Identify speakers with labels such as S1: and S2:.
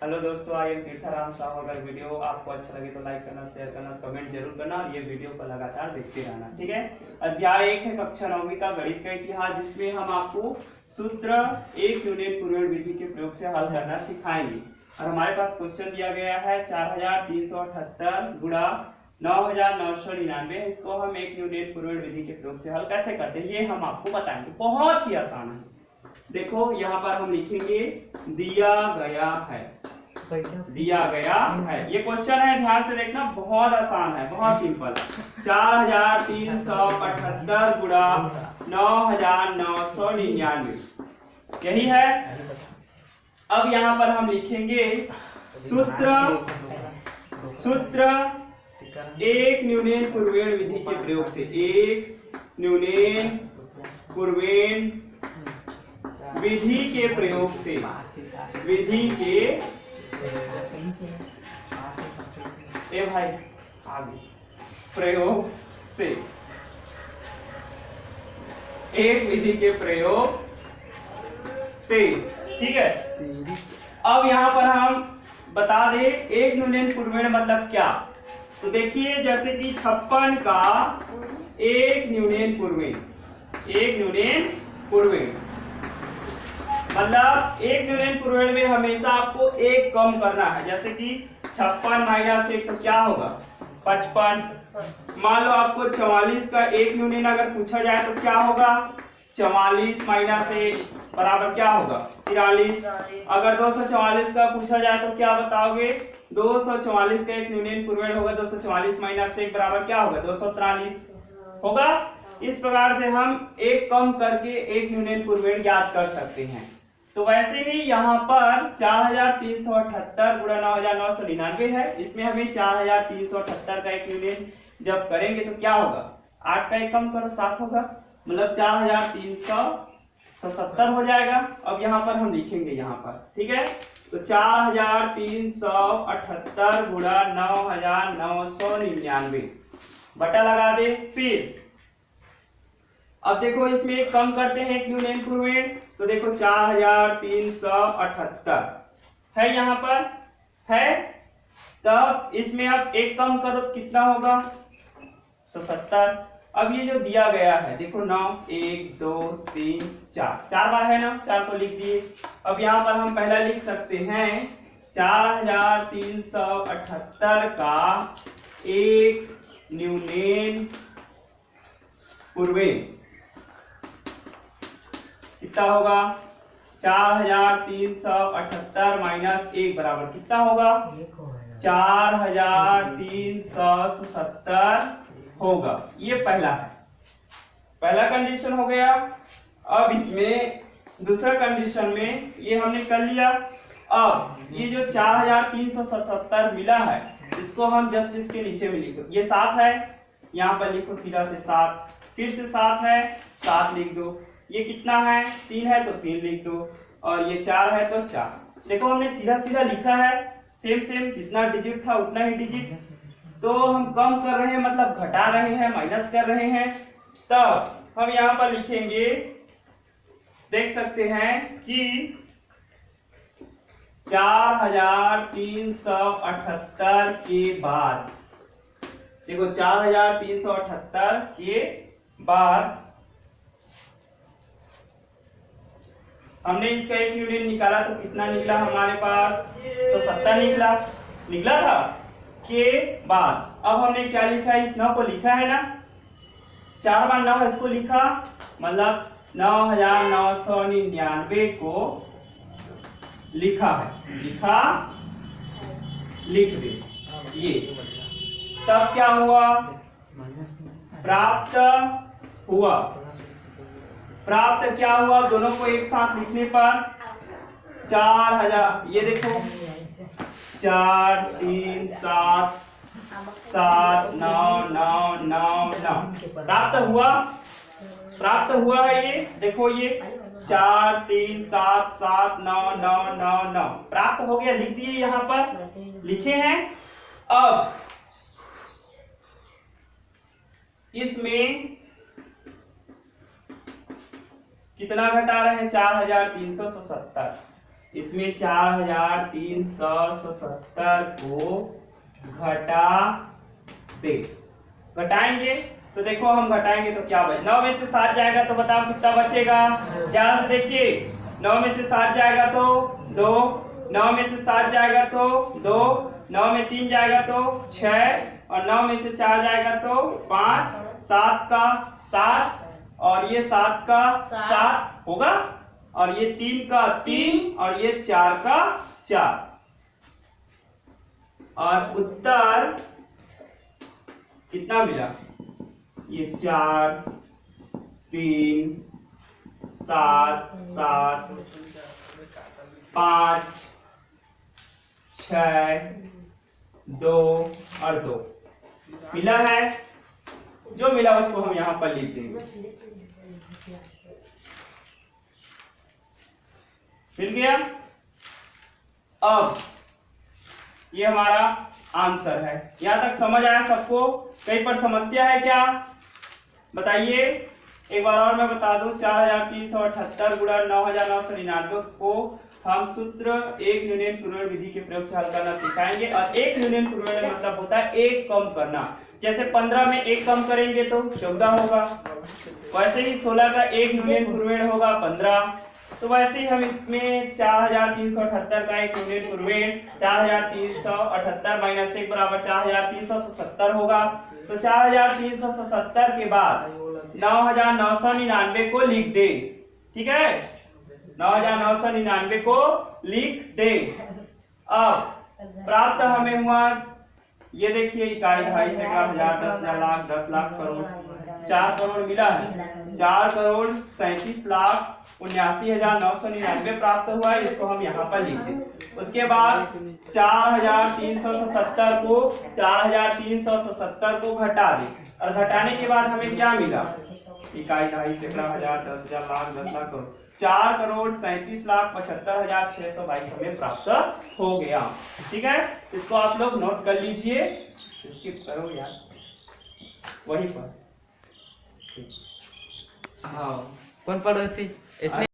S1: Hello दोस्तों, I am तीर्थाराम Sahu. अगर video आपको अच्छा लगे तो लाइक करना, शेयर करना, कमेंट जरूर करना और ये वीडियो को लगातार देखते रहना, ठीक है। अध्याय 1 है कक्षा 9वीं का गणित का इतिहास, जिसमें हम आपको सूत्र एक यूनिट पूर्वण विधि के प्रयोग से हल करना सिखाएंगे। और हमारे पास क्वेश्चन दिया गया है 4378 गुणा 9999। इसको हम एक यूनिट पूर्वण विधि के प्रयोग से हल कैसे करते हैं ये हम आपको बताएंगे। बहुत ही आसान है। देखो यहाँ पर हम लिखेंगे दिया गया है, दिया गया है। ये क्वेश्चन है, ध्यान से देखना, बहुत आसान है, बहुत सिंपल। 4378 गुणा 9999 यही है। अब यहाँ पर हम लिखेंगे सूत्र एक न्यूनन पूर्वेण विधि के प्रयोग से, एक न्यूनन पूर्वेण विधि के प्रयोग से, विधि के ए भाई आगे प्रयोग से, एक विधि के प्रयोग से, ठीक है। अब यहाँ पर हम बता दें एक न्यूनन पूर्वेण मतलब क्या। तो देखिए जैसे कि 56 का एक न्यूनन पूर्वेण, एक न्यूनन पूर्वेण मतलब एक न्यूनन पूर्वेण में हमेशा आपको एक कम करना है। जैसे कि 56 माइनस 1 तो क्या होगा 55। मान लो आपको 44 का एक न्यूनन अगर पूछा जाए तो क्या होगा 44 माइनस 1 बराबर क्या होगा 43। अगर 244 का पूछा जाए तो क्या बताओगे 244 का एक न्यूनन पूर्वेण होगा 244 माइनस 1 बराबर क्या होगा 243 होगा। इस प्रकार से हम एक कम करके एक न्यूनन पूर्वेण ज्ञात कर सकते हैं। तो वैसे ही यहाँ पर 4378 गुणा 9999 है। इसमें हमें 4378 का एक यूनियन जब करेंगे तो क्या होगा 8 का एक कम करो 7 होगा, मतलब 4377 हो जाएगा। अब यहाँ पर हम लिखेंगे यहाँ पर, ठीक है। तो 4378 गुणा 9999 बटा लगा दे। फिर अब देखो इसमें एक कम करते हैं एक न्यूनन पूर्वेण। तो देखो 4378 है यहाँ पर है, तब इसमें अब एक कम करो तो कितना होगा 77। अब ये जो दिया गया है देखो 9 1 2 3 4 4 बार है ना, 4 को लिख दिए। अब यहाँ पर हम पहला लिख सकते हैं 4378 का एक न्यूनन पूर्वेण कितना होगा 4378 माइनस 1 बराबर कितना होगा 4370 होगा। ये पहला है, पहला कंडीशन हो गया। अब इसमें दूसरा कंडीशन में ये हमने कर लिया। अब ये जो 4377 मिला है इसको हम जस्ट इसके नीचे में लिखो, ये 7 है यहाँ पर लिखो सीधा से 7, फिर से 7 है 7 लिख दो। ये कितना है 3 है तो 3 लिख दो, और ये 4 है तो 4। देखो हमने सीधा सीधा लिखा है, सेम सेम, जितना डिजिट था उतना ही डिजिट। तो हम कम कर रहे हैं मतलब घटा रहे हैं, माइनस कर रहे हैं। तब हम यहाँ पर लिखेंगे, देख सकते हैं कि 4378 के बाद, देखो 4378 के बाद हमने इसका एक यूनिट निकाला तो कितना निकला हमारे पास 170 निकला था के बाद। अब हमने क्या लिखा है, इस 9 को लिखा है ना, 4 बार 9 इसको लिखा, मतलब 9999 को लिखा है, लिखा लिख दे ये। तब क्या हुआ प्राप्त हुआ, प्राप्त क्या हुआ दोनों को एक साथ लिखने पर 4000। ये देखो 4 3 7 7 9 9 9 9 प्राप्त हुआ है। ये देखो ये 4 3 7 7 9 9 9 9 प्राप्त हो गया, लिख दिए यहाँ पर लिखे हैं। अब इसमें कितना घटा रहे हैं 4370, इसमें 4377 को घटा दे। घटाएंगे तो देखो, हम घटाएंगे तो क्या बचे, 9 में से 7 जाएगा तो बताओ कितना बचेगा। ध्यान से देखिए, 9 में से 7 जाएगा तो 2, 9 में से 7 जाएगा तो 2, 9 में 3 जाएगा तो 6, और 9 में से 4 जाएगा तो 5, 7 का 7, और ये 7 का 7 होगा, और ये 3 का 3, और ये 4 का 4। और उत्तर कितना मिला, ये 4, 3, 7, 7, 5, 6, 2 और 2 मिला है। जो मिला उसको हम यहाँ पर लिख देंगे। मिल गया। अब ये हमारा आंसर है। यहाँ तक समझ आया सबको? कहीं पर समस्या है क्या, बताइए। एक बार और मैं बता दूं, 4378 गुणा 9999 को हम सूत्र एक यूनियन पूर्वण विधि के प्रयोग से हल करना सिखाएंगे। और एक यूनियन पूर्वण मतलब होता है एक कम करना। जैसे 15 में एक कम करेंगे तो 14 होगा, वैसे ही 16 का एक यूनियन पूर्वण होगा 15। तो वैसे ही हम इसमें 4378 का एक यूनियन पूर्वण 4378 माइनस 1 बराबर 4370 होगा। तो 4370 के बाद 9999 को लिख दे। ठीक है, 9999 को लिख दे। अब प्राप्त हमें हुआ, ये देखिए, इकाई, ढाई, सैकड़ा, हजार, 10,000, लाख, 10 लाख, करोड़, 4 करोड़ मिला है। 4,37,79,999 प्राप्त हुआ है। इसको हम यहाँ पर लिख दें। उसके बाद 4370 को 4370 को घटा दें, और घटाने के बाद हमें क्या मिला, इकाई, ढाई, सैकड़ा, हजार, 10,000, लाख, 10 लाख, करोड़, 4,37,75,622 हमें प्राप्त हो गया। ठीक है, इसको आप लोग नोट कर लीजिए, स्किप करो यार, वहीं पर।
S2: हाँ, कौन पड़ोसी इसने